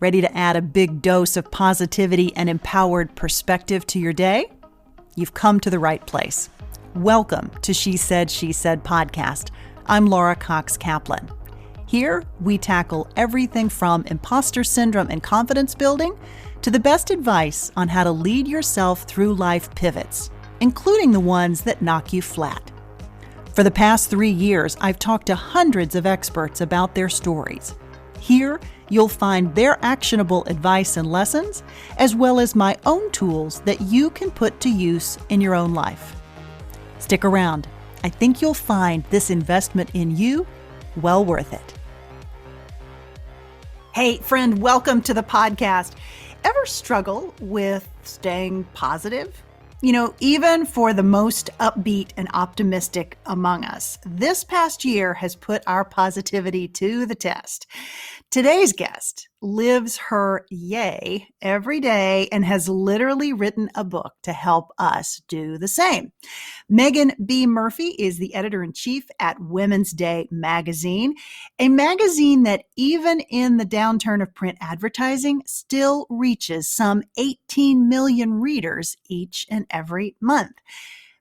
Ready to add a big dose of positivity and empowered perspective to your day? You've come to the right place. Welcome to She Said podcast. I'm Laura Cox Kaplan. Here, we tackle everything from imposter syndrome and confidence building to the best advice on how to lead yourself through life pivots, including the ones that knock you flat. For the past 3 years, I've talked to hundreds of experts about their stories. Here, you'll find their actionable advice and lessons, as well as my own tools that you can put to use in your own life. Stick around. I think you'll find this investment in you well worth it. Hey, friend, welcome to the podcast. Ever struggle with staying positive? You know, even for the most upbeat and optimistic among us, this past year has put our positivity to the test. Today's guest lives her yay every day and has literally written a book to help us do the same. Meaghan B. Murphy is the editor-in-chief at Women's Day magazine, a magazine that even in the downturn of print advertising still reaches some 18 million readers each and every month.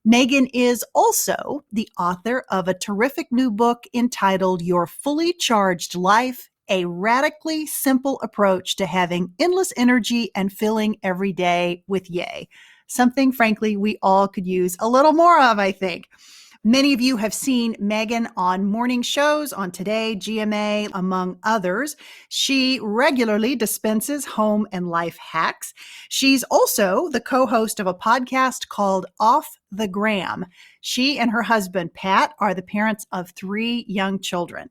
Meaghan is also the author of a terrific new book entitled Your Fully Charged Life, a radically simple approach to having endless energy and filling every day with yay. Something, frankly, we all could use a little more of, I think. Many of you have seen Meaghan on morning shows on Today, GMA, among others. She regularly dispenses home and life hacks. She's also the co-host of a podcast called Off the Gram. She and her husband, Pat, are the parents of 3 young children.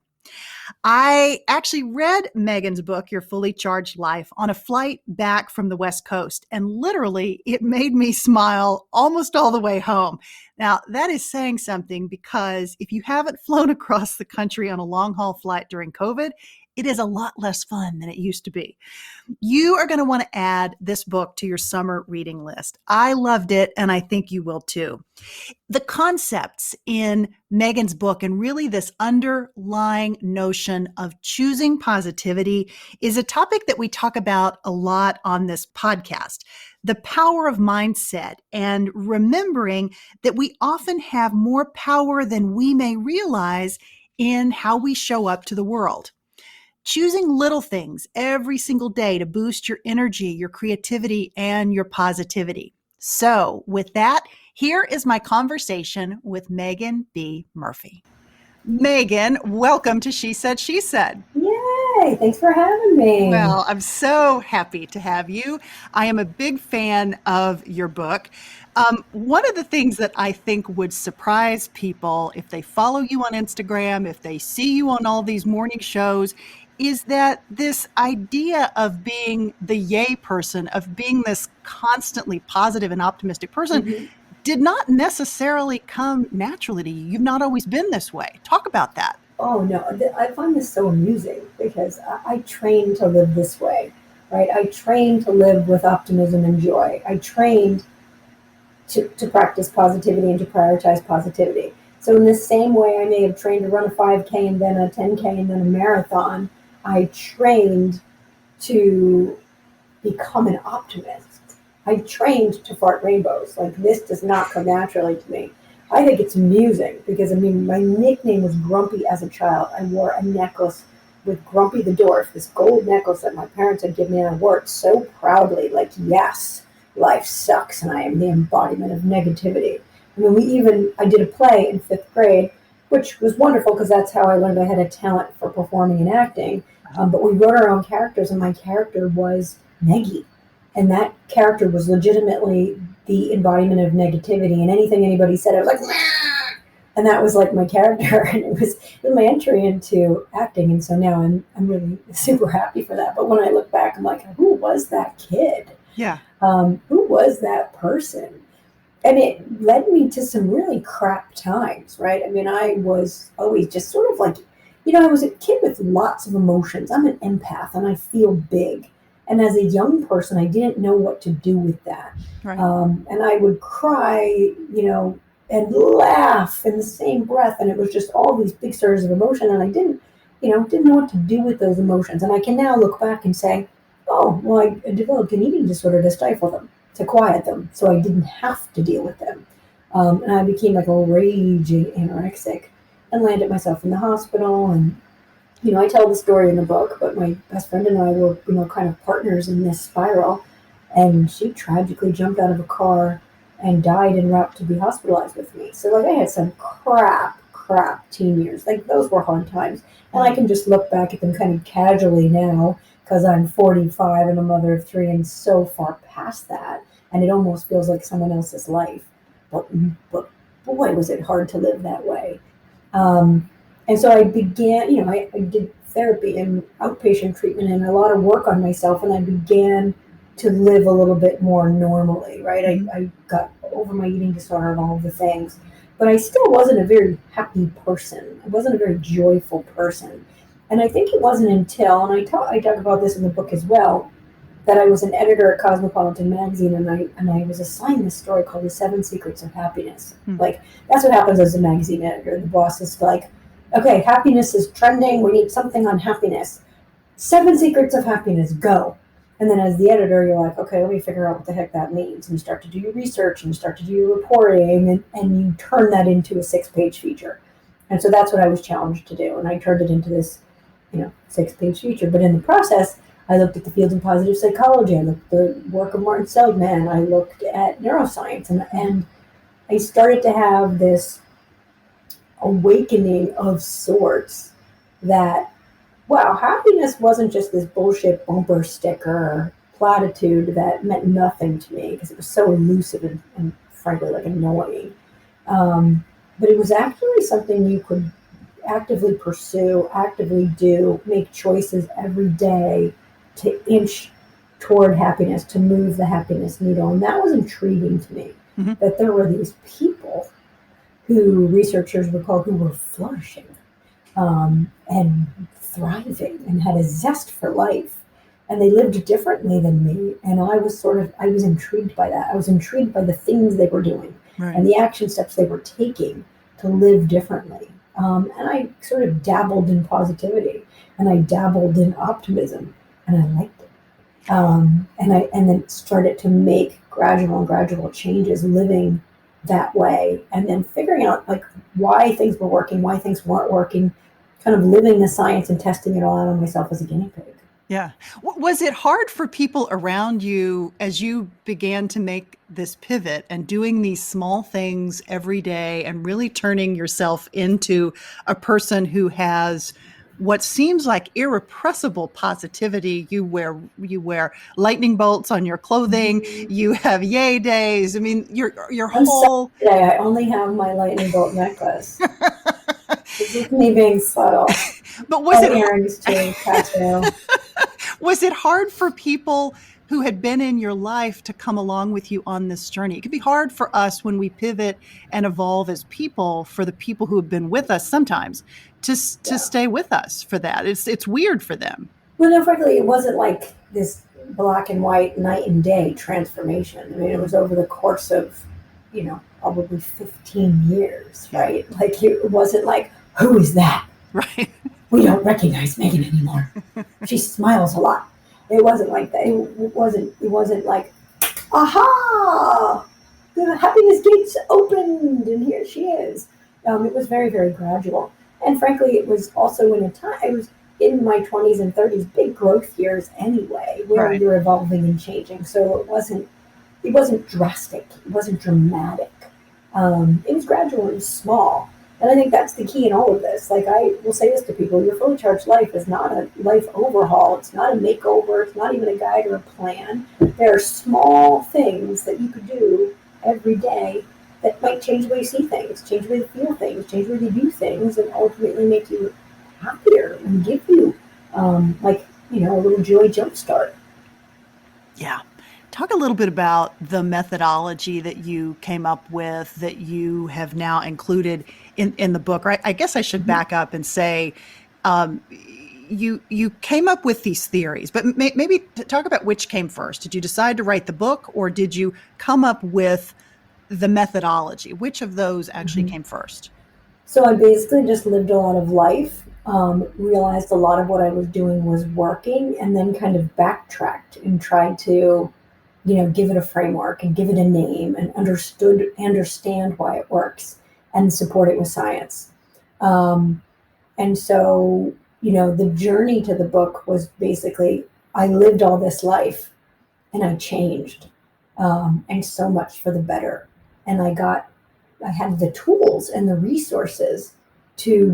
I actually read Meaghan's book, Your Fully Charged Life, on a flight back from the West Coast, and literally it made me smile almost all the way home. Now, that is saying something because if you haven't flown across the country on a long-haul flight during COVID, it is a lot less fun than it used to be. You are going to want to add this book to your summer reading list. I loved it, and I think you will too. The concepts in Meaghan's book and really this underlying notion of choosing positivity is a topic that we talk about a lot on this podcast. The power of mindset and remembering that we often have more power than we may realize in how we show up to the world. Choosing little things every single day to boost your energy, your creativity, and your positivity. So with that, here is my conversation with Meaghan B. Murphy. Meaghan, welcome to She Said. Yay, thanks for having me. Well, I'm so happy to have you. I am a big fan of your book. One of the things that I think would surprise people if they follow you on Instagram, if they see you on all these morning shows, is that this idea of being the yay person, of being this constantly positive and optimistic person, did not necessarily come naturally to you. You've not always been this way. Talk about that. Oh, no, I find this so amusing because I trained to live this way, right? I trained to live with optimism and joy. I trained to practice positivity and to prioritize positivity. So in the same way I may have trained to run a 5K and then a 10K and then a marathon, I trained to become an optimist. I trained to fart rainbows. Like, this does not come naturally to me. I think it's amusing because, my nickname was Grumpy as a child. I wore a necklace with Grumpy the Dwarf, this gold necklace that my parents had given me, and I wore it so proudly, like, yes, life sucks and I am the embodiment of negativity. I did a play in 5th grade, which was wonderful because that's how I learned I had a talent for performing and acting. But we wrote our own characters, and my character was Maggie. And that character was legitimately the embodiment of negativity. And anything anybody said, I was like, nah! And that was like my character. And it was my entry into acting. And so now I'm really super happy for that. But when I look back, I'm like, who was that kid? Yeah. Who was that person? And it led me to some really crap times, right? I was always just sort of like, I was a kid with lots of emotions. I'm an empath and I feel big. And as a young person, I didn't know what to do with that. Right. And I would cry, and laugh in the same breath. And it was just all these big surges of emotion. And I didn't know what to do with those emotions. And I can now look back and say, oh, well, I developed an eating disorder to stifle them, to quiet them, so I didn't have to deal with them. And I became like a raging anorexic and landed myself in the hospital. And, I tell the story in the book, but my best friend and I were, kind of partners in this spiral. And she tragically jumped out of a car and died en route to be hospitalized with me. So, like, I had some crap teen years. Like, those were hard times. And I can just look back at them kind of casually now because I'm 45 and a mother of 3 and so far past that. And it almost feels like someone else's life. But boy, was it hard to live that way. And so I began, I did therapy and outpatient treatment and a lot of work on myself. And I began to live a little bit more normally, right? I got over my eating disorder and all of the things. But I still wasn't a very happy person. I wasn't a very joyful person. And I think it wasn't until, and I talk about this in the book as well, that I was an editor at Cosmopolitan magazine, and I was assigned this story called The 7 Secrets of Happiness. Like, that's what happens as a magazine editor. The boss is like, okay, happiness is trending. We need something on happiness. 7 Secrets of Happiness, go. And then as the editor, you're like, okay, let me figure out what the heck that means. And you start to do your research, and you start to do your reporting, and you turn that into a 6-page feature. And so that's what I was challenged to do. And I turned it into this, 6-page feature. But in the process, I looked at the fields of positive psychology. I looked at the work of Martin Seligman. I looked at neuroscience. And I started to have this awakening of sorts that, wow, happiness wasn't just this bullshit bumper sticker platitude that meant nothing to me because it was so elusive and frankly, like, annoying. But it was actually something you could actively pursue, actively do, make choices every day to inch toward happiness, to move the happiness needle. And that was intriguing to me, that there were these people who researchers would call who were flourishing and thriving and had a zest for life. And they lived differently than me. And I was intrigued by that. I was intrigued by the things they were doing and the action steps they were taking to live differently. And I sort of dabbled in positivity and I dabbled in optimism and I liked it. And then started to make gradual changes living that way, and then figuring out like why things were working, why things weren't working, kind of living the science and testing it all out on myself as a guinea pig. Yeah. Was it hard for people around you as you began to make this pivot and doing these small things every day and really turning yourself into a person who has what seems like irrepressible positivity? You wear lightning bolts on your clothing. You have yay days. I mean, your I'm whole. Today I only have my lightning bolt necklace. This is me being subtle. But was it earrings too? Tattoo. Was it hard for people who had been in your life to come along with you on this journey? It can be hard for us when we pivot and evolve as people, for the people who have been with us sometimes to stay with us for that. It's weird for them. Well, no, frankly, it wasn't like this black and white night and day transformation. I mean, it was over the course of, probably 15 years, right? Like, it wasn't like, who is that? Right. We don't recognize Meaghan anymore. She smiles a lot. It wasn't like that. It wasn't like, aha, the happiness gates opened and here she is. It was very, very gradual. And frankly, it was also in a time, I was in my 20s and 30s, big growth years anyway, where you're evolving and changing. So it wasn't drastic. It wasn't dramatic. It was gradual. It was small. And I think that's the key in all of this. Like, I will say this to people, your fully charged life is not a life overhaul. It's not a makeover. It's not even a guide or a plan. There are small things that you could do every day that might change the way you see things, change the way you feel things, change the way you do things, and ultimately make you happier and give you, a little joy jumpstart. Yeah. Talk a little bit about the methodology that you came up with that you have now included in the book. Right? I guess I should back up and say you came up with these theories, but maybe talk about which came first. Did you decide to write the book, or did you come up with the methodology? Which of those actually came first? So I basically just lived a lot of life realized a lot of what I was doing was working, and then kind of backtracked and tried to, give it a framework and give it a name and understand why it works and support it with science. Um, and so, the journey to the book was basically I lived all this life and I changed, and so much for the better. And I had the tools and the resources to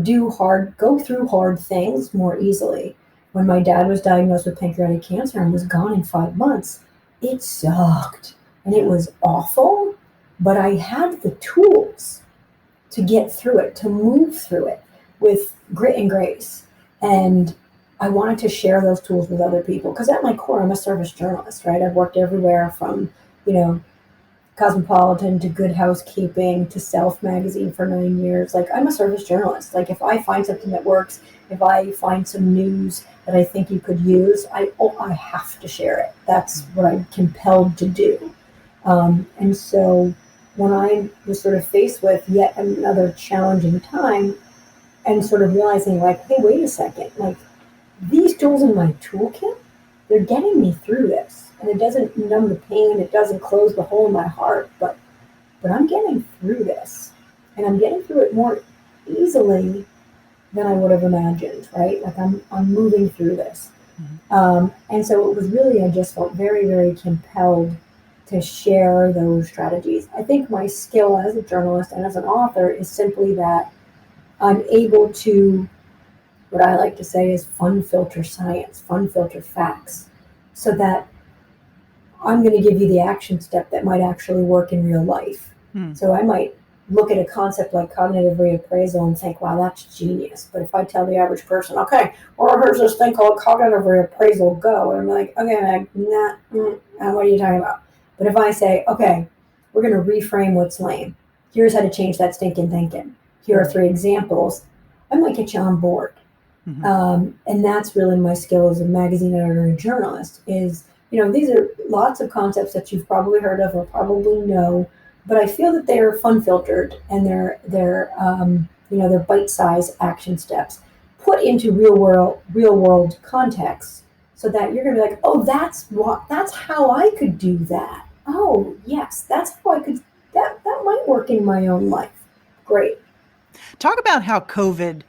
go through hard things more easily. When my dad was diagnosed with pancreatic cancer and was gone in 5 months, it sucked and it was awful, but I had the tools to get through it, to move through it with grit and grace. And I wanted to share those tools with other people because at my core, I'm a service journalist, right? I've worked everywhere from, Cosmopolitan to Good Housekeeping to Self magazine for 9 years. Like, I'm a service journalist. Like, if I find something that works, if I find some news that I think you could use, I have to share it. That's what I'm compelled to do. And so when I was sort of faced with yet another challenging time and sort of realizing, like, hey, wait a second, like, these tools in my toolkit, they're getting me through this. And it doesn't numb the pain, it doesn't close the hole in my heart, but I'm getting through this. And I'm getting through it more easily than I would have imagined, right? Like, I'm moving through this. And so it was really, I just felt very, very compelled to share those strategies. I think my skill as a journalist and as an author is simply that I'm able to, what I like to say is fun filter science, fun filter facts, so that I'm going to give you the action step that might actually work in real life. So I might look at a concept like cognitive reappraisal and think, wow, that's genius. But if I tell the average person, okay, or here's this thing called cognitive reappraisal, go. And I'm like, okay, Meg, what are you talking about? But if I say, okay, we're going to reframe what's lame. Here's how to change that stinking thinking. Here are 3 examples. I might get you on board. And that's really my skill as a magazine editor and journalist is, these are lots of concepts that you've probably heard of or probably know, but I feel that they're fun filtered and they're bite-sized action steps put into real world context so that you're going to be like, oh, that's how I could do that. Oh, yes, that's how I could, that might work in my own life. Great. Talk about how COVID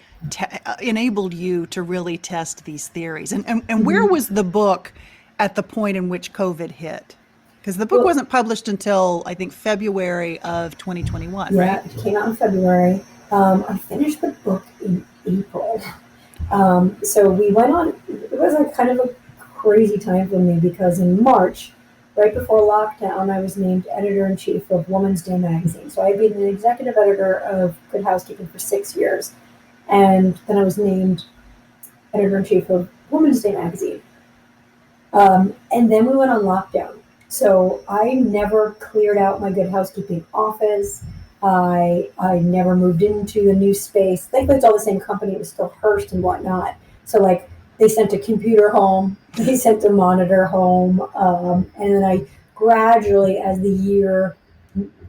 enabled you to really test these theories. And where was the book at the point in which COVID hit? Because the book wasn't published until, I think, February of 2021, yeah, right? It came out in February. I finished the book in April. So we went on, it was a kind of a crazy time for me because in March, right before lockdown, I was named editor-in-chief of Woman's Day magazine. So I'd been the executive editor of Good Housekeeping for 6 years. And then I was named editor-in-chief of Woman's Day magazine. And then we went on lockdown. So I never cleared out my Good Housekeeping office. I never moved into a new space. Thankfully, it's all the same company. It was still Hearst and whatnot. So, like, they sent a computer home. They sent a monitor home. And then I gradually, as the year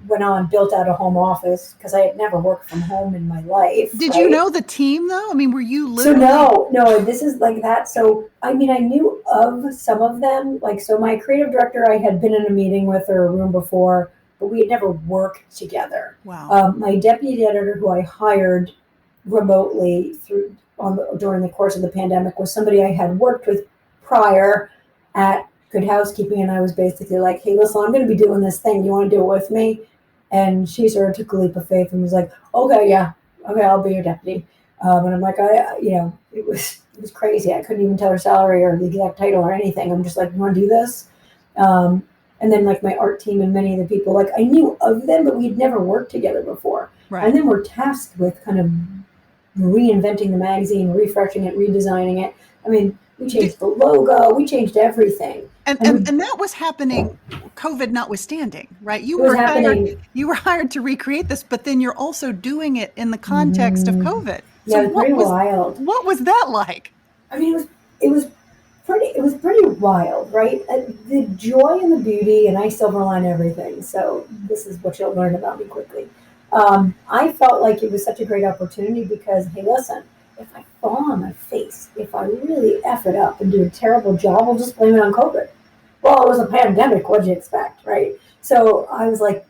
went on, built out a home office because I had never worked from home in my life. Did you know the team, though? I mean, were you So literally... no, this is like that. So, I mean, I knew of some of them. Like, so my creative director, I had been in a meeting with or a room before, but we had never worked together. Wow. My deputy editor, who I hired remotely during the course of the pandemic, was somebody I had worked with prior at Good Housekeeping, and I was basically like, hey, listen, I'm going to be doing this thing. You want to do it with me? And she sort of took a leap of faith and was like, okay, yeah, okay, I'll be your deputy. And I'm like, it was crazy. I couldn't even tell her salary or the exact title or anything. I'm just like, you want to do this? And then, like, my art team and many of the people, like, I knew of them, but we'd never worked together before. Right. And then we're tasked with kind of reinventing the magazine, refreshing it, redesigning it. I mean, we changed the logo, we changed everything. And that was happening, COVID notwithstanding, right? You It was were happening. You were hired to recreate this, but then you're also doing it in the context of COVID. Yeah, it was pretty wild. What was that like? I mean, it was pretty wild, right? The joy and the beauty, and I silver line everything. So this is what you'll learn about me quickly. I felt like it was such a great opportunity because, hey, listen, if I fall on my face, if I really F it up and do a terrible job, I'll just blame it on COVID. Well, it was a pandemic. What'd you expect, right? So I was like,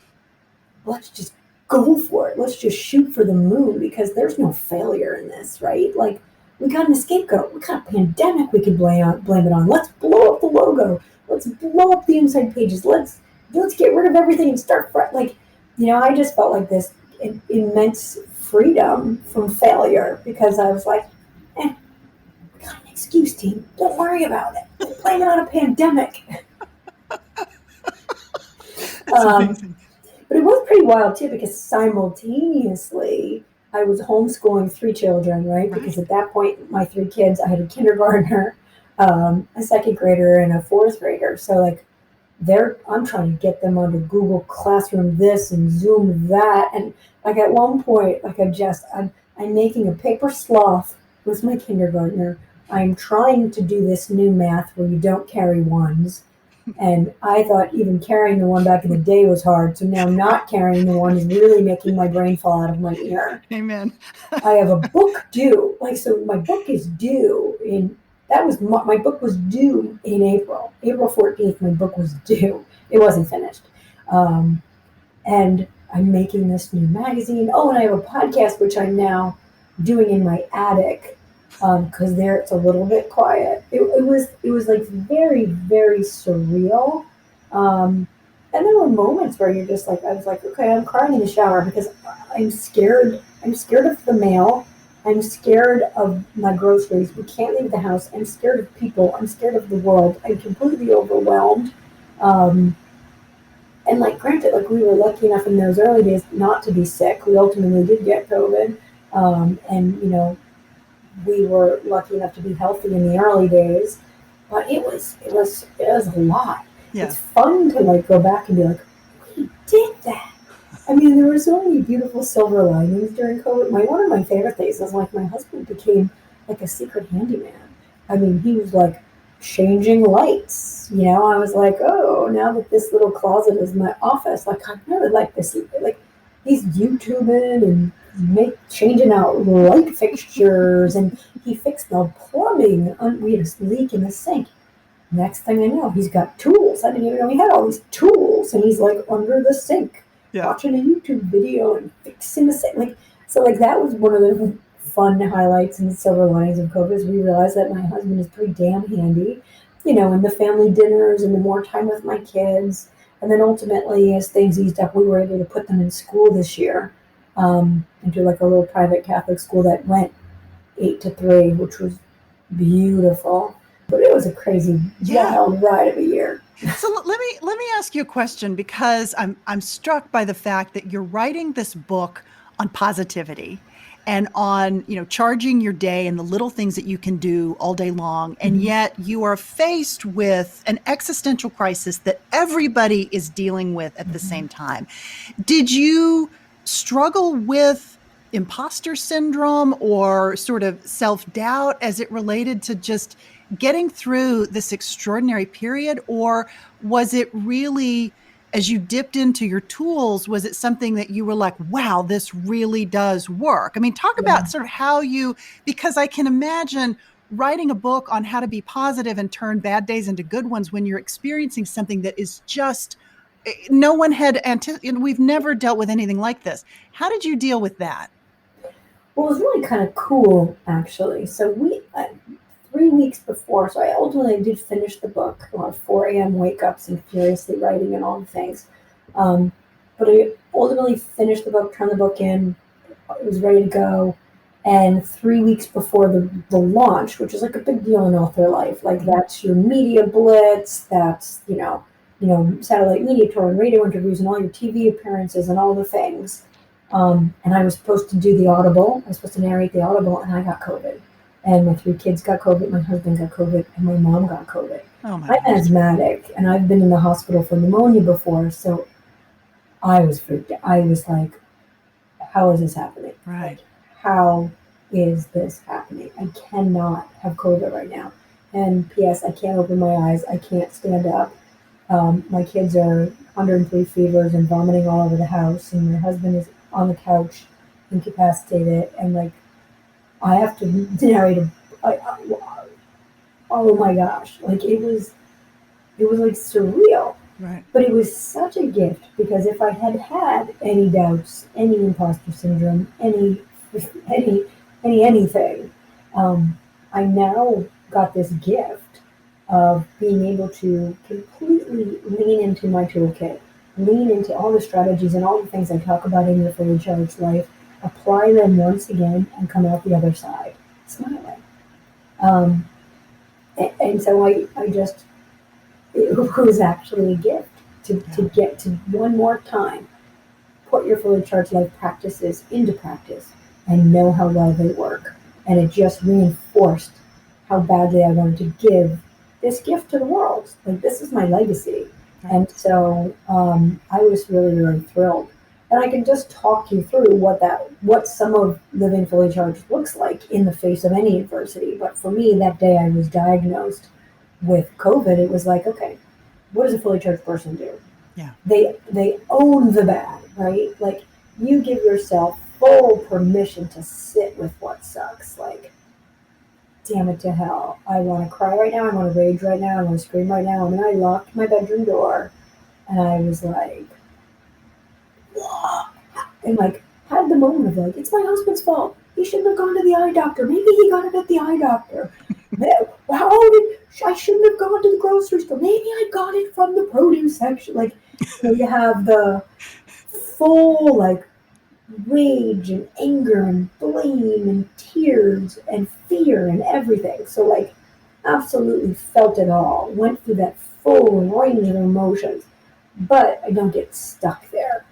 let's just go for it. Let's just shoot for the moon because there's no failure in this, right? Like, we got an scapegoat. We got a pandemic we could blame it on. Let's blow up the logo. Let's blow up the inside pages. Let's get rid of everything and start fresh. Like, I just felt like this immense freedom from failure because I was like, we got an excuse, team. Don't worry about it. We'll blame it on a pandemic. That's amazing. But it was pretty wild too because simultaneously I was homeschooling 3 children, right? Because at that point, my 3 kids, I had a kindergartner, a 2nd grader, and a 4th grader. So like, I'm trying to get them onto Google Classroom this and Zoom that, and like at one point, like I'm making a paper sloth with my kindergartner. I'm trying to do this new math where you don't carry ones. And I thought even carrying the one back in the day was hard. So now not carrying the one is really making my brain fall out of my ear. Amen. I have a book due. So my book is due my book was due in April. April 14th, my book was due. It wasn't finished. And I'm making this new magazine. Oh, and I have a podcast, which I'm now doing in my attic. Because there it's a little bit quiet. It was like very, very surreal. And there were moments where you're just like, I was like, okay, I'm crying in the shower because I'm scared. I'm scared of the mail. I'm scared of my groceries. We can't leave the house. I'm scared of people. I'm scared of the world. I'm completely overwhelmed. And like, granted, like we were lucky enough in those early days not to be sick. We ultimately did get COVID. And we were lucky enough to be healthy in the early days, but it was a lot. Yeah. It's fun to like go back and be like, we did that. I mean, there were so many beautiful silver linings during COVID. One of my favorite things was like my husband became like a secret handyman. I mean, he was like changing lights. I was like, oh, now that this little closet is my office, like I really like this. Like he's YouTubing and changing out light fixtures, and he fixed the plumbing. We had a leak in the sink. Next thing I know, he's got tools. I didn't even know he had all these tools, and he's like under the sink, watching a YouTube video and fixing the sink. Like that was one of the fun highlights and silver linings of COVID. Is we realized that my husband is pretty damn handy, and the family dinners and the more time with my kids. And then ultimately, as things eased up, we were able to put them in school this year. Into like a little private Catholic school that went 8 to 3, which was beautiful. But it was a crazy wild ride of a year. So let me ask you a question because I'm struck by the fact that you're writing this book on positivity and on charging your day and the little things that you can do all day long, and yet you are faced with an existential crisis that everybody is dealing with at the same time. Did you struggle with imposter syndrome or sort of self-doubt as it related to just getting through this extraordinary period? Or was it really, as you dipped into your tools, was it something that you were like, wow, this really does work? I mean, talk about sort of how because I can imagine writing a book on how to be positive and turn bad days into good ones when you're experiencing something that is just no one had anticipated. We've never dealt with anything like this. How did you deal with that? Well, it was really kind of cool, actually. So 3 weeks before, so I ultimately did finish the book, a lot of 4 a.m. wake-ups and furiously writing and all the things. But I ultimately finished the book, turned the book in, it was ready to go. And 3 weeks before the launch, which is like a big deal in author life, like that's your media blitz, that's, satellite media tour and radio interviews and all your TV appearances and all the things. And I was supposed to do the Audible. I was supposed to narrate the Audible, and I got COVID. And my 3 kids got COVID, my husband got COVID, and my mom got COVID. Oh my I'm asthmatic, and I've been in the hospital for pneumonia before, so I was freaked out. I was like, how is this happening? Right. Like, how is this happening? I cannot have COVID right now. And P.S., I can't open my eyes. I can't stand up. My kids are 103 fevers and vomiting all over the house, and my husband is on the couch, incapacitated, and like, I have to narrate oh my gosh, like it was like surreal. Right. But it was such a gift because if I had had any doubts, any imposter syndrome, any anything, um, I now got this gift of being able to completely lean into my toolkit, lean into all the strategies and all the things I talk about in your fully charged life, apply them once again, and come out the other side smiling. Um, and so I just it was actually a gift to get to one more time put your fully charged life practices into practice and know how well they work. And it just reinforced how badly I wanted to give this gift to the world. Like, this is my legacy. Right. And so I was really, really thrilled. And I can just talk you through what some of living fully charged looks like in the face of any adversity. But for me, that day I was diagnosed with COVID, it was like, okay, what does a fully charged person do? Yeah. They own the bad, right? Like, you give yourself full permission to sit with what sucks. Like, damn it to hell. I want to cry right now. I want to rage right now. I want to scream right now. And then I locked my bedroom door and I was like, and like had the moment of like, it's my husband's fault. He shouldn't have gone to the eye doctor. Maybe he got it at the eye doctor. I shouldn't have gone to the grocery store. Maybe I got it from the produce section. Like, you have the full like rage and anger and blame and tears and fear and everything. So like, absolutely felt it all. Went through that full range of emotions, but I don't get stuck there.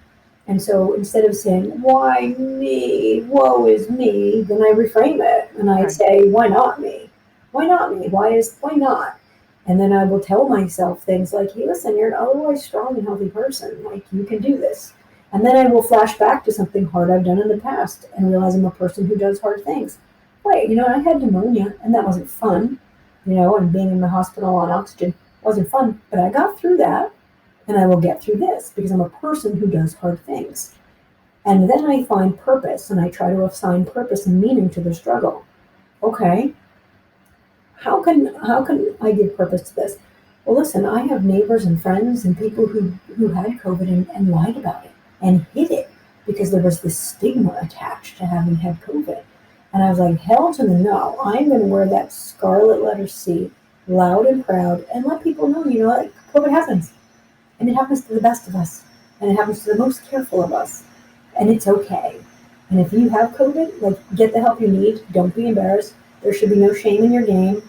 And so instead of saying, why me? Woe is me, then I reframe it and I say, why not me? Why not me? Why not? And then I will tell myself things like, hey, listen, you're an otherwise strong and healthy person. Like, you can do this. And then I will flash back to something hard I've done in the past and realize I'm a person who does hard things. Wait, I had pneumonia and that wasn't fun, and being in the hospital on oxygen wasn't fun, but I got through that. And I will get through this because I'm a person who does hard things. And then I find purpose and I try to assign purpose and meaning to the struggle. Okay, how can I give purpose to this? Well, listen, I have neighbors and friends and people who had COVID and lied about it and hid it because there was this stigma attached to having had COVID. And I was like, hell to the no. I'm going to wear that scarlet letter C loud and proud and let people know, like, COVID happens. And it happens to the best of us. And it happens to the most careful of us. And it's okay. And if you have COVID, like, get the help you need. Don't be embarrassed. There should be no shame in your game.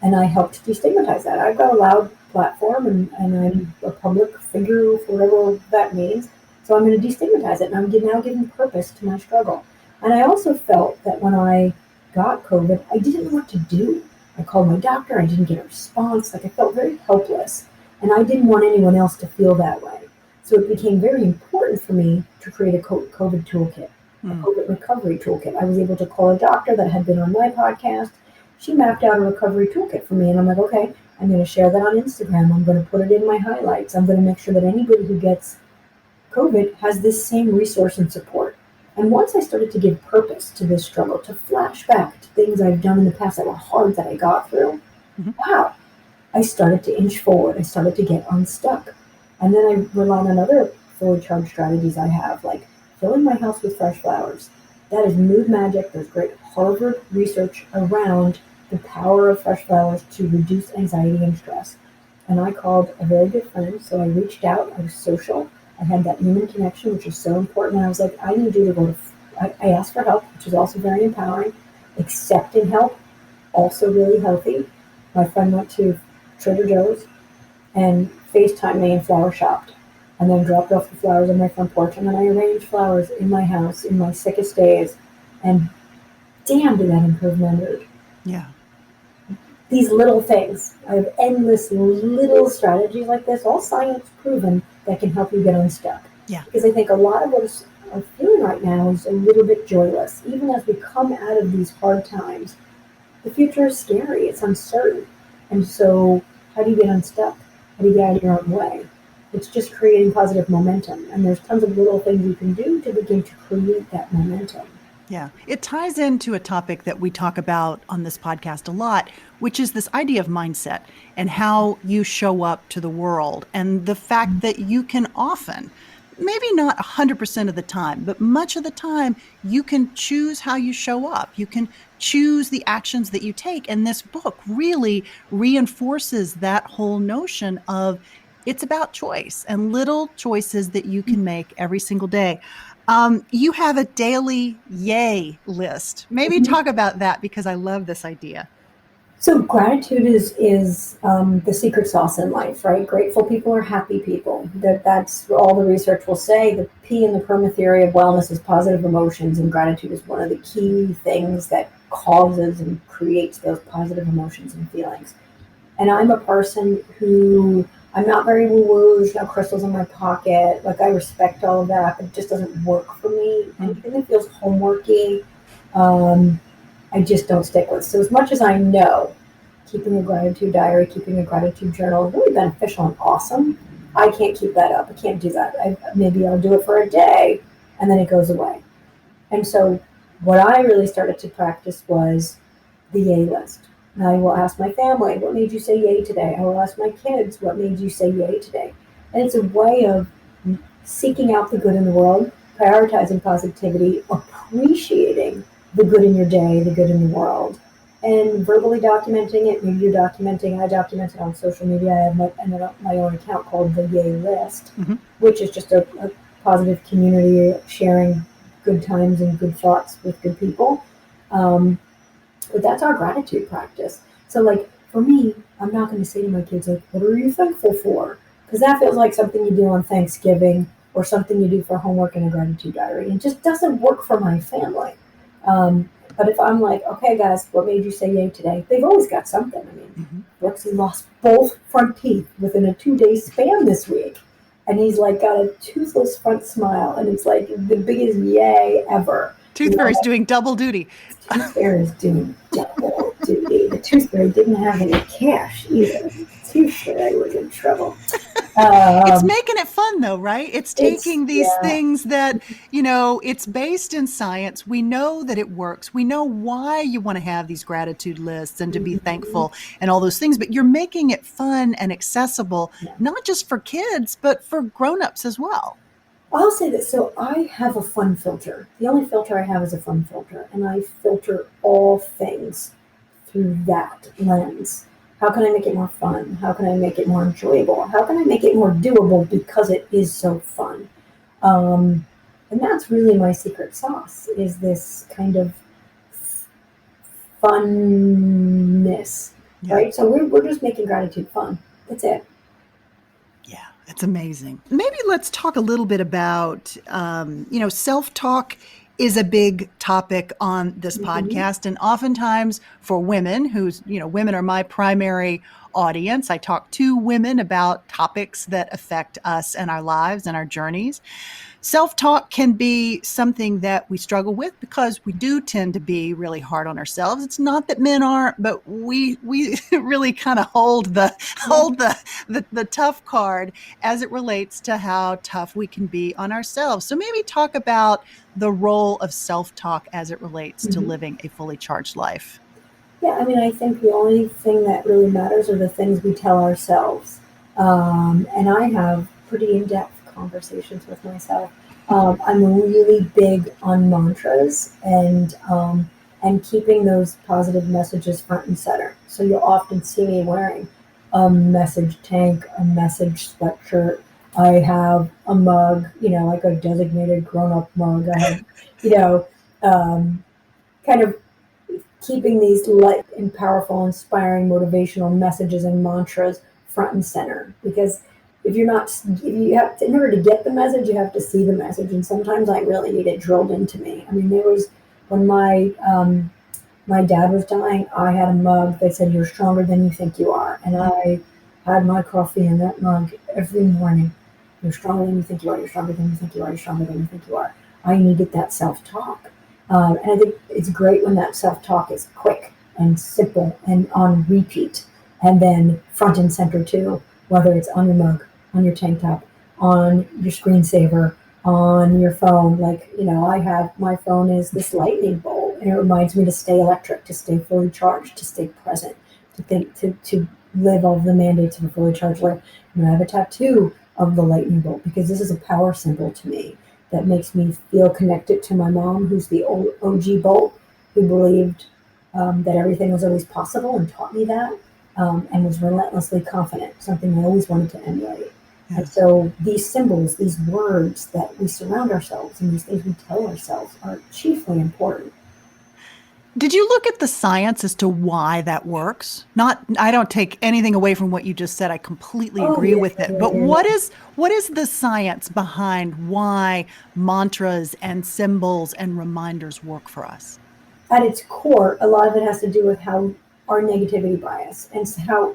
And I helped destigmatize that. I've got a loud platform and I'm a public figure for whatever that means. So I'm going to destigmatize it. And I'm now giving purpose to my struggle. And I also felt that when I got COVID, I didn't know what to do. I called my doctor. I didn't get a response. Like, I felt very helpless. And I didn't want anyone else to feel that way. So it became very important for me to create a COVID toolkit, a COVID recovery toolkit. I was able to call a doctor that had been on my podcast. She mapped out a recovery toolkit for me. And I'm like, okay, I'm going to share that on Instagram. I'm going to put it in my highlights. I'm going to make sure that anybody who gets COVID has this same resource and support. And once I started to give purpose to this struggle, to flash back to things I've done in the past that were hard that I got through, wow, I started to inch forward. I started to get unstuck. And then I relied on other fully charged strategies I have, like filling my house with fresh flowers. That is mood magic. There's great Harvard research around the power of fresh flowers to reduce anxiety and stress. And I called a very good friend, so I reached out. I was social. I had that human connection, which is so important. And I was like, I need you to go to, I asked for help, which is also very empowering. Accepting help, also really healthy. My friend went to Trader Joe's and FaceTimed me and flower shopped, and then dropped off the flowers on my front porch. And then I arranged flowers in my house in my sickest days. And damn, did that improve my mood. Yeah. These little things. I have endless little strategies like this, all science proven, that can help you get unstuck. Yeah. Because I think a lot of what I'm feeling right now is a little bit joyless. Even as we come out of these hard times, the future is scary. It's uncertain. And so how do you get unstuck? How do you get out of your own way? It's just creating positive momentum. And there's tons of little things you can do to begin to create that momentum. Yeah, it ties into a topic that we talk about on this podcast a lot, which is this idea of mindset and how you show up to the world, and the fact that you can often, maybe not 100% of the time, but much of the time, you can choose how you show up. You can choose the actions that you take. And this book really reinforces that whole notion of it's about choice and little choices that you can make every single day. You have a daily yay list. Maybe Mhm. talk about that because I love this idea. So gratitude is the secret sauce in life, right? Grateful people are happy people. That's all the research will say. The P in the PERMA theory of wellness is positive emotions, and gratitude is one of the key things that causes and creates those positive emotions and feelings. And I'm a person who I'm not very woo-woo. There's no crystals in my pocket. Like I respect all of that, but it just doesn't work for me. Mm. Anything that feels homeworky, um, I just don't stick with. So as much as I know, keeping a gratitude diary, keeping a gratitude journal is really beneficial and awesome. I can't keep that up. I can't do that. Maybe I'll do it for a day, and then it goes away. And so what I really started to practice was the yay list. And I will ask my family, what made you say yay today? I will ask my kids, what made you say yay today? And it's a way of seeking out the good in the world, prioritizing positivity, appreciating the good in your day, the good in the world, and verbally documenting it. Maybe you're documenting, I document it on social media. I have my own account called the Yay List, Mhm. which is just a positive community sharing good times and good thoughts with good people. But that's our gratitude practice. So, like, for me, I'm not going to say to my kids, like, what are you thankful for? Because that feels like something you do on Thanksgiving or something you do for homework in a gratitude diary. It just doesn't work for my family. But if I'm like, okay, guys, what made you say yay today? They've always got something. I mean, Mhm. Brooksy lost both front teeth within a 2-day span this week. And he's like got a toothless front smile, and it's like the biggest yay ever. Tooth Fairy's doing double duty. Tooth Fairy is doing double duty. The Tooth Fairy didn't have any cash either. Tooth Fairy was in trouble. It's Um, making it fun though, right? It's it's taking these yeah, things that, it's based in science. We know that it works. We know why you want to have these gratitude lists and to be mhm, thankful and all those things, but you're making it fun and accessible, yeah. not just for kids, but for grown-ups as well. I'll say that. So I have a fun filter. The only filter I have is a fun filter, and I filter all things through that lens. How can I make it more fun? How can I make it more enjoyable? How can I make it more doable because it is so fun? Um, and that's really my secret sauce is this kind of funness, Yeah. right? So we're just making gratitude fun. That's it. Yeah, it's amazing. Maybe let's talk a little bit about, self talk is a big topic on this Hmm. podcast. And oftentimes for women, women are my primary audience. I talk to women about topics that affect us and our lives and our journeys. Self-talk can be something that we struggle with because we do tend to be really hard on ourselves. It's not that men aren't, but we really kind of hold the Yeah. hold the tough card as it relates to how tough we can be on ourselves. So maybe talk about the role of self-talk as it relates to Hmm. living a fully charged life. Yeah, I mean, I think the only thing that really matters are the things we tell ourselves. And I have pretty in depth conversations with myself. I'm really big on mantras and keeping those positive messages front and center. So you'll often see me wearing a message tank, a message sweatshirt. I have a mug, like a designated grown up mug. I have, you know, um, kind of keeping these light and powerful, inspiring, motivational messages and mantras front and center. Because if you have to, in order to get the message, you have to see the message. And sometimes I really need it drilled into me. I mean, there was when my dad was dying, I had a mug that said, "You're stronger than you think you are," and I had my coffee in that mug every morning. You're stronger than you think you are. You're stronger than you think you are. You're stronger than you think you are. I needed that self-talk. And I think it's great when that self-talk is quick and simple and on repeat, and then front and center too, whether it's on your mug, on your tank top, on your screensaver, on your phone. Like, I have my phone is this lightning bolt, and it reminds me to stay electric, to stay fully charged, to stay present, to think, to live all of the mandates of a fully charged life. And I have a tattoo of the lightning bolt because this is a power symbol to me that makes me feel connected to my mom, who's the old OG bolt, who believed that everything was always possible and taught me that, and was relentlessly confident, something I always wanted to emulate. And Yes. so these symbols, these words that we surround ourselves and these things we tell ourselves are chiefly important. Did you look at the science as to why that works? Not, I don't take anything away from what you just said. I completely Oh, agree yeah, with it. yeah, But yeah, yeah. what is the science behind why mantras and symbols and reminders work for us? At its core, a lot of it has to do with how our negativity bias and how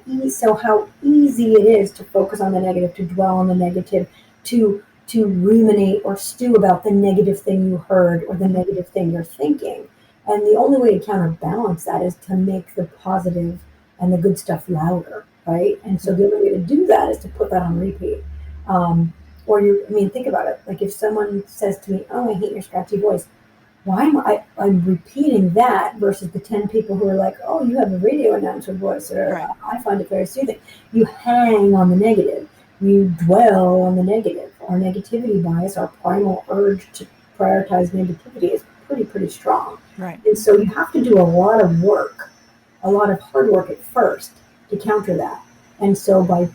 easy it is to focus on the negative, to dwell on the negative, to ruminate or stew about the negative thing you heard or the Mhm. negative thing you're thinking. And the only way to counterbalance that is to make the positive and the good stuff louder, right? And so the only way to do that is to put that on repeat. I mean, think about it. Like if someone says to me, "Oh, I hate your scratchy voice," why am I'm repeating that versus the 10 people who are like, oh, you have a radio announcer voice, or Right. I find it very soothing. You hang on the negative, you dwell on the negative. Our negativity bias, our primal urge to prioritize negativity is pretty strong. Right. And so you have to do a lot of work, a lot of hard work at first to counter that. And so by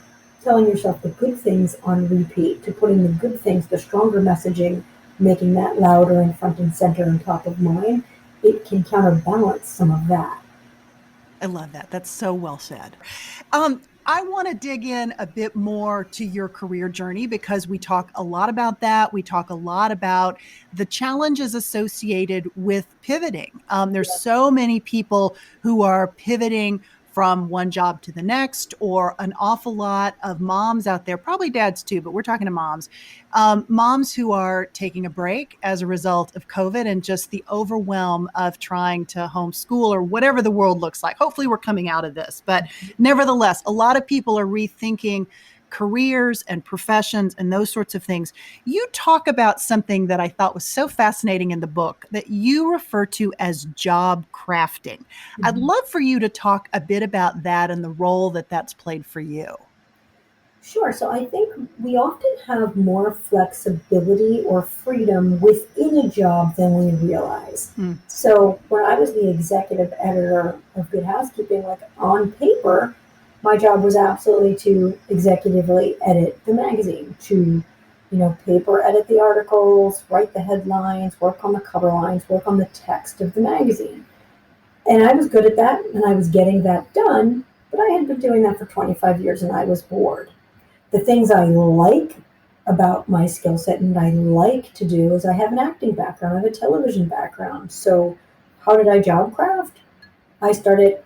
telling yourself the good things on repeat, to putting the good things, the stronger messaging, making that louder and front and center and top of mind, it can counterbalance some of that. I love that. That's so well said. I want to dig in a bit more to your career journey because we talk a lot about that. We talk a lot about the challenges associated with pivoting. There's Yeah. so many people who are pivoting from one job to the next, or an awful lot of moms out there, probably dads too, but we're talking to moms, moms who are taking a break as a result of COVID and just the overwhelm of trying to homeschool or whatever the world looks like. Hopefully, we're coming out of this. But nevertheless, a lot of people are rethinking careers and professions and those sorts of things. You talk about something that I thought was so fascinating in the book that you refer to as job crafting. I'd Mhm. love for you to talk a bit about that and the role that that's played for you. Sure. So I think we often have more flexibility or freedom within a job than we realize. Mm, So when I was the executive editor of Good Housekeeping, like on paper, my job was absolutely to executively edit the magazine, to, paper edit the articles, write the headlines, work on the cover lines, work on the text of the magazine. And I was good at that and I was getting that done, but I had been doing that for 25 years and I was bored. The things I like about my skill set and I like to do is I have an acting background, I have a television background. So how did I job craft? I started,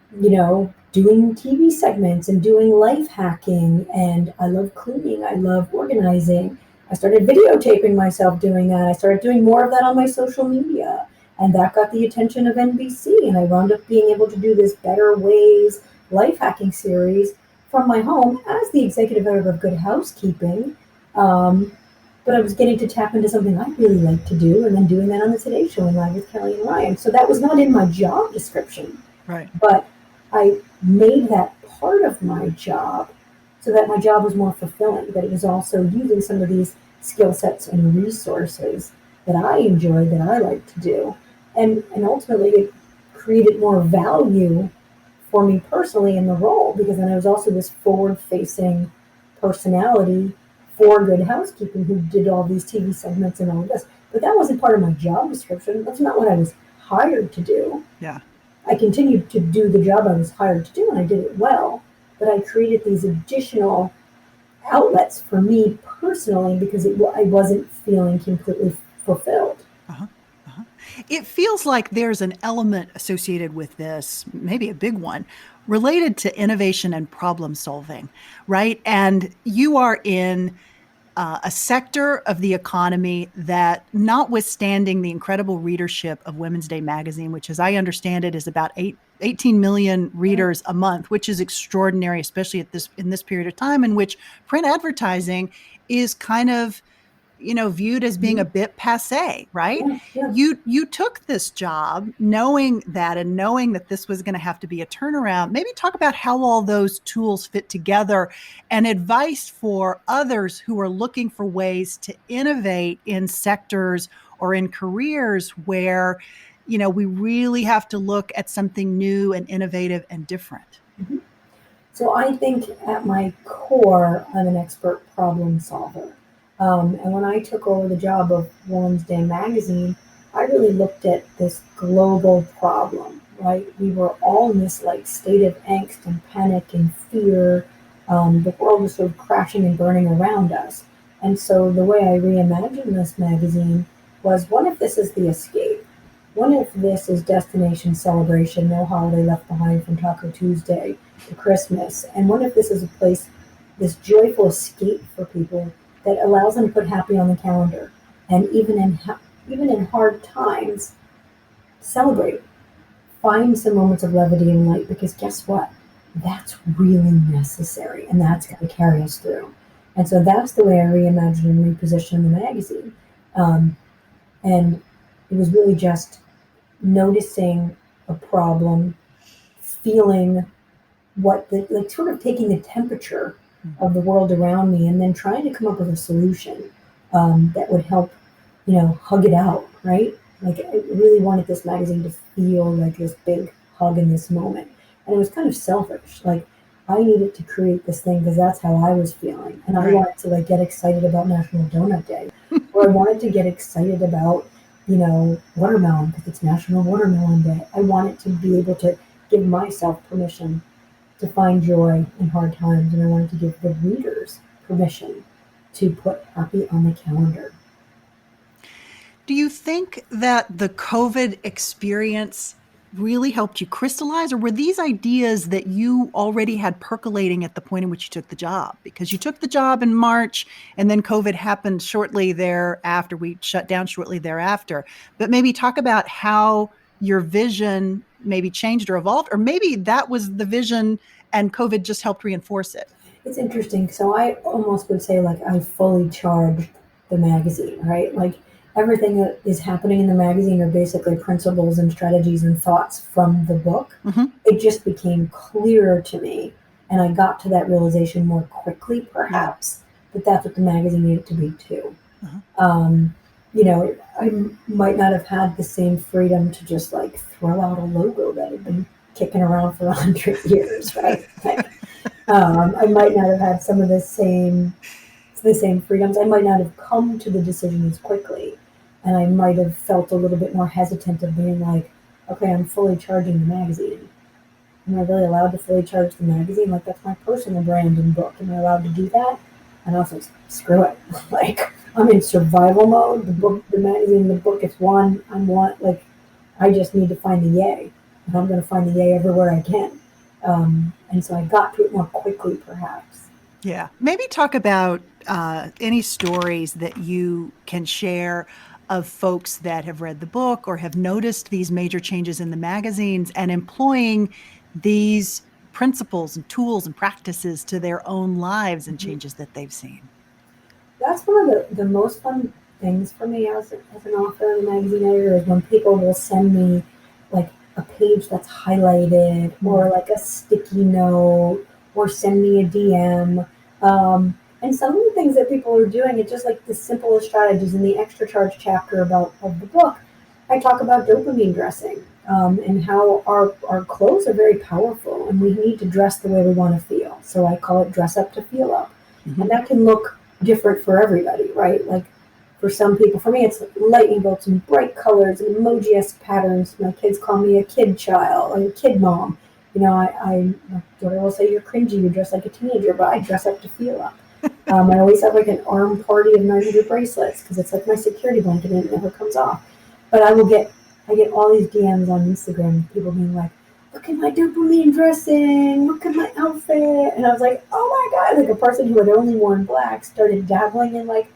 doing TV segments and doing life hacking, and I love cleaning, I love organizing. I started videotaping myself doing that. I started doing more of that on my social media, and that got the attention of NBC, and I wound up being able to do this Better Ways life hacking series from my home as the executive editor of Good Housekeeping. Um, but I was getting to tap into something I really like to do, and then doing that on the Today Show and live with Kelly and Ryan. So that was not in my job description, right. but I made that part of my job so that my job was more fulfilling, that it was also using some of these skill sets and resources that I enjoy, that I like to do. And ultimately, it created more value for me personally in the role because then I was also this forward facing personality for Good Housekeeping who did all these TV segments and all of this. But that wasn't part of my job description. That's not what I was hired to do. Yeah. I continued to do the job I was hired to do, and I did it well. But I created these additional outlets for me personally because I wasn't feeling completely fulfilled. Uh-huh. Uh-huh. It feels like there's an element associated with this, maybe a big one, related to innovation and problem solving, right? And you are in a sector of the economy that, notwithstanding the incredible readership of Women's Day magazine, which, as I understand it, is about 18 million readers a month, which is extraordinary, especially at this in this period of time in which print advertising is kind of viewed as being a bit passé, right? Yeah, yeah. You took this job knowing that and knowing that this was going to have to be a turnaround. Maybe talk about how all those tools fit together and advice for others who are looking for ways to innovate in sectors or in careers where, we really have to look at something new and innovative and different. Mhm. So I think at my core, I'm an expert problem solver. And when I took over the job of Woman's Day magazine, I really looked at this global problem, right? We were all in this like state of angst and panic and fear. The world was sort of crashing and burning around us. And so the way I reimagined this magazine was, what if this is the escape? What if this is destination celebration, no holiday left behind from Taco Tuesday to Christmas? And what if this is a place, this joyful escape for people that allows them to put happy on the calendar, and even in hard times, celebrate, find some moments of levity and light, because guess what? That's really necessary, and that's going to carry us through. And so that's the way I reimagined and repositioned the magazine. And it was really just noticing a problem, feeling like sort of taking the temperature of the world around me, and then trying to come up with a solution that would help, hug it out, right? Like, I really wanted this magazine to feel like this big hug in this moment. And it was kind of selfish. Like, I needed to create this thing because that's how I was feeling. And I wanted to like get excited about National Donut Day, or I wanted to get excited about, watermelon because it's National Watermelon Day. I wanted to be able to give myself permission to find joy in hard times, and I wanted to give the readers permission to put happy on the calendar. Do you think that the COVID experience really helped you crystallize, or were these ideas that you already had percolating at the point in which you took the job? Because you took the job in March and then COVID happened shortly thereafter. We shut down shortly thereafter. But maybe talk about how your vision maybe changed or evolved, or maybe that was the vision and COVID just helped reinforce it. It's interesting. So I almost would say like I fully charged the magazine, right? Like everything that is happening in the magazine are basically principles and strategies and thoughts from the book. Mm-hmm. It just became clearer to me, and I got to that realization more quickly, perhaps, that that's what the magazine needed to be too. Uh-huh. I might not have had the same freedom to just like throw out a logo that had been kicking around for 100 years, right? I might not have had some of the same freedoms. I might not have come to the decision as quickly, and I might have felt a little bit more hesitant of being like, okay, I'm fully charging the magazine. Am I really allowed to fully charge the magazine? Like, that's my personal brand and book. Am I allowed to do that? And I was like, screw it. Like, I'm in survival mode. The magazine, the book is one. Like, I just need to find the yay. And I'm going to find the yay everywhere I can. And so I got to it more quickly, perhaps. Yeah. Maybe talk about any stories that you can share of folks that have read the book or have noticed these major changes in the magazines and employing these principles and tools and practices to their own lives and changes that they've seen. That's one of the most fun things for me as an author and a magazine editor is when people will send me like a page that's highlighted or like a sticky note or send me a DM. And some of the things that people are doing, it's just like the simplest strategies. In the extra charge chapter of the book, I talk about dopamine dressing and how our clothes are very powerful and we need to dress the way we want to feel. So I call it dress up to feel up. Mm-hmm. And that can look different for everybody, right? Like for some people, for me, it's lightning bolts and bright colors and emoji-esque patterns. My kids call me a kid child, like a kid mom. My daughter will say, you're cringy, you dress like a teenager, but I dress up to feel up. I always have like an arm party of 900 bracelets because it's like my security blanket and it never comes off. But I get all these DMs on Instagram, people being like, look at my dopamine dressing, look at my outfit. And I was like, oh my God, like a person who had only worn black started dabbling in like,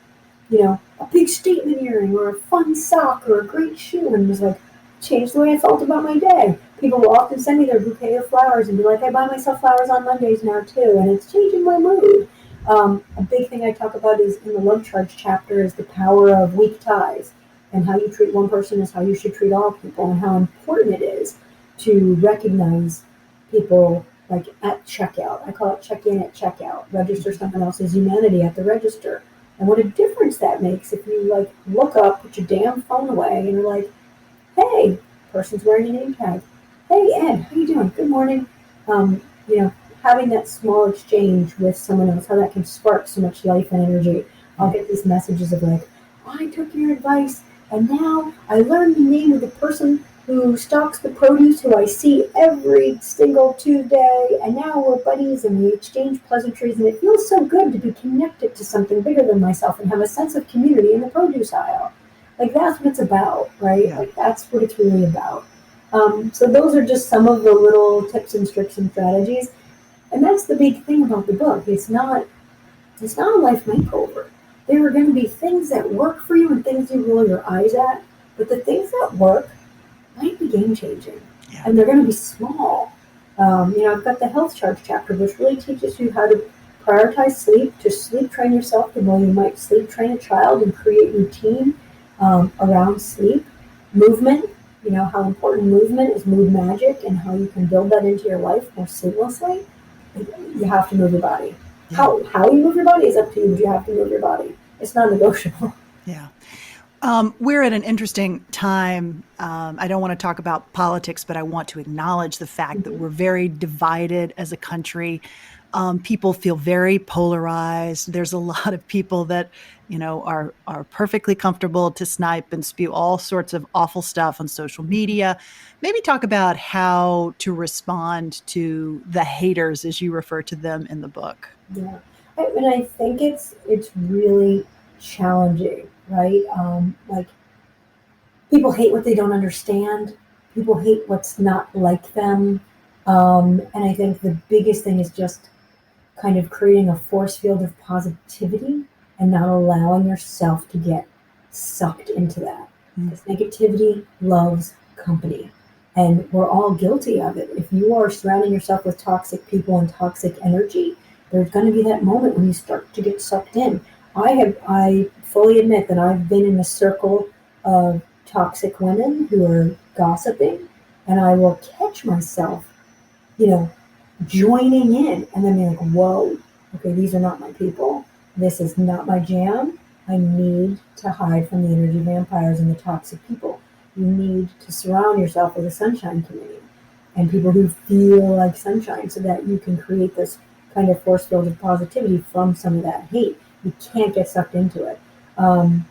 a big statement earring or a fun sock or a great shoe and was like, changed the way I felt about my day. People will often send me their bouquet of flowers and be like, I buy myself flowers on Mondays now too, and it's changing my mood. A big thing I talk about is in the love charge chapter is the power of weak ties, and how you treat one person is how you should treat all people, and how important it is to recognize people like at checkout. I call it check in at checkout. Register someone else's humanity at the register. And what a difference that makes if you like look up, put your damn phone away, and you're like, hey, person's wearing a name tag. Hey, Ed, how you doing? Good morning. You know, having that small exchange with someone else, how that can spark so much life and energy. I'll get these messages of like, I took your advice, and now I learned the name of the person who stocks the produce who I see every single Tuesday, and now we're buddies and we exchange pleasantries, and it feels so good to be connected to something bigger than myself and have a sense of community in the produce aisle. Like that's what it's about, right? Yeah. Like that's what it's really about. So those are just some of the little tips and tricks and strategies, and that's the big thing about the book. It's not a life makeover. There are going to be things that work for you and things you roll your eyes at, but the things that work might be game changing, Yeah. and they're going to be small. I've got the health charge chapter, which really teaches you how to prioritize sleep, to sleep train yourself the way you might sleep train a child, and create routine around sleep. Movement, how important movement is, mood magic, and how you can build that into your life more seamlessly. You have to move your body. Yeah. How you move your body is up to you, but you have to move your body. It's not negotiable. Yeah. We're at an interesting time. I don't want to talk about politics, but I want to acknowledge the fact that we're very divided as a country. People feel very polarized. There's a lot of people that, are perfectly comfortable to snipe and spew all sorts of awful stuff on social media. Maybe talk about how to respond to the haters, as you refer to them in the book. Yeah, I think it's really challenging, right? Like people hate what they don't understand. People hate what's not like them, and I think the biggest thing is just kind of creating a force field of positivity and not allowing yourself to get sucked into that. Because negativity loves company. And we're all guilty of it. If you are surrounding yourself with toxic people and toxic energy, there's going to be that moment when you start to get sucked in. I fully admit that I've been in a circle of toxic women who are gossiping, and I will catch myself, joining in and then being like, whoa, okay, these are not my people. This is not my jam. I need to hide from the energy vampires and the toxic people. You need to surround yourself with a sunshine community and people who feel like sunshine so that you can create this kind of force field of positivity from some of that hate. You can't get sucked into it. And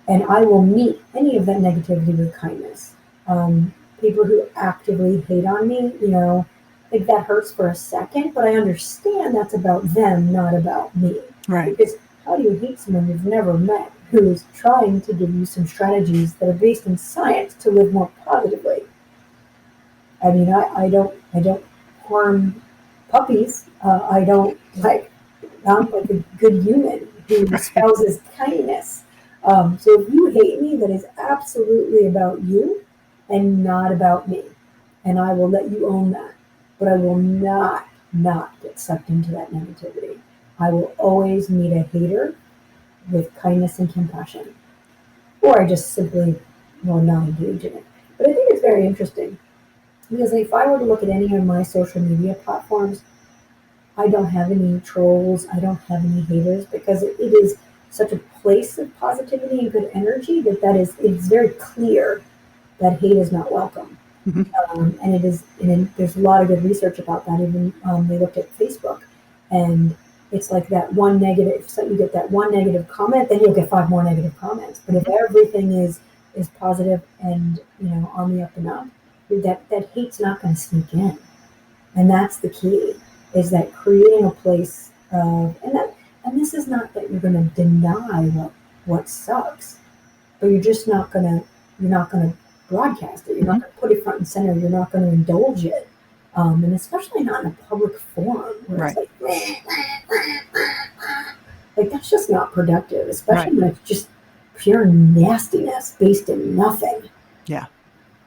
I will meet any of that negativity with kindness. People who actively hate on me, I think that hurts for a second, but I understand that's about them, not about me. Right. Because how do you hate someone you've never met who is trying to give you some strategies that are based in science to live more positively? I mean, I don't harm puppies. I'm like a good human who espouses kindness. So if you hate me, that is absolutely about you and not about me. And I will let you own that. But I will not get sucked into that negativity. I will always meet a hater with kindness and compassion. Or I just simply will not engage in it. But I think it's very interesting. Because if I were to look at any of my social media platforms, I don't have any trolls, I don't have any haters, because it is such a place of positivity and good energy it's very clear that hate is not welcome. And there's a lot of good research about that. Even they looked at Facebook, and it's like that one negative. So you get that one negative comment, then you'll get 5 more negative comments. But if everything is positive and on the up and up, that hate's not going to sneak in. And that's the key. Is that creating a place of and this is not that you're going to deny what sucks, but you're not going to broadcast it. You're not going to put it front and center. You're not going to indulge it, and especially not in a public forum where Right. It's like that's just not productive. Especially when it's just pure nastiness based in nothing. Yeah.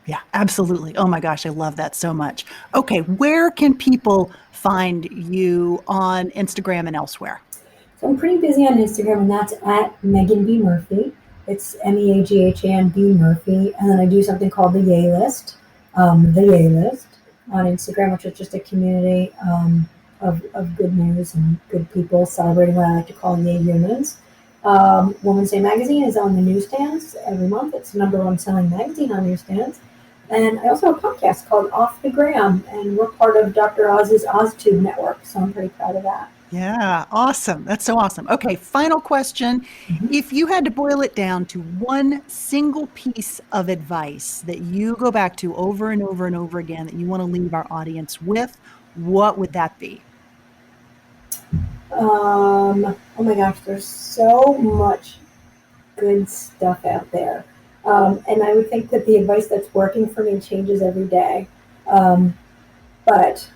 Yeah, absolutely. Oh my gosh, I love that so much. Okay, where can people find you on Instagram and elsewhere? So I'm pretty busy on Instagram, and that's at Meaghan B. Murphy. It's Meaghan B. Murphy. And then I do something called the Yay List, on Instagram, which is just a community of good news and good people celebrating what I like to call Yay Humans. Women's Day magazine is on the newsstands every month. It's the #1 selling magazine on newsstands. And I also have a podcast called Off the Gram, and we're part of Dr. Oz's OzTube network, so I'm pretty proud of that. Yeah, awesome. That's so awesome. Okay, final question. Mhm. If you had to boil it down to one single piece of advice that you go back to over and over and over again that you want to leave our audience with, what would that be? Oh my gosh, there's so much good stuff out there. And I would think that the advice that's working for me changes every day. But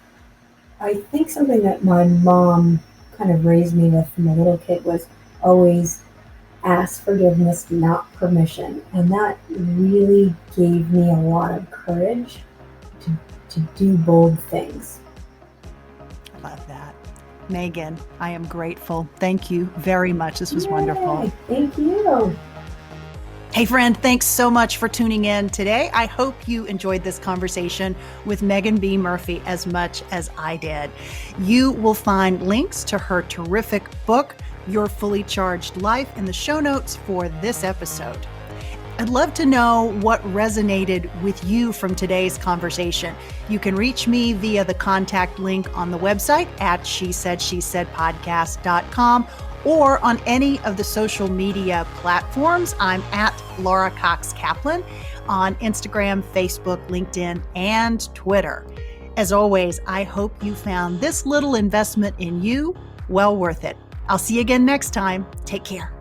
I think something that my mom kind of raised me with from a little kid was always ask forgiveness, not permission. And that really gave me a lot of courage to, to do bold things. Love that. Meaghan, I am grateful. Thank you very much. This was wonderful. Yay, thank you. Hey, friend, thanks so much for tuning in today. I hope you enjoyed this conversation with Meaghan B. Murphy as much as I did. You will find links to her terrific book, Your Fully Charged Life, in the show notes for this episode. I'd love to know what resonated with you from today's conversation. You can reach me via the contact link on the website at shesaidpodcast.com or on any of the social media platforms. I'm at Laura Cox Kaplan on Instagram, Facebook, LinkedIn, and Twitter. As always, I hope you found this little investment in you well worth it. I'll see you again next time. Take care.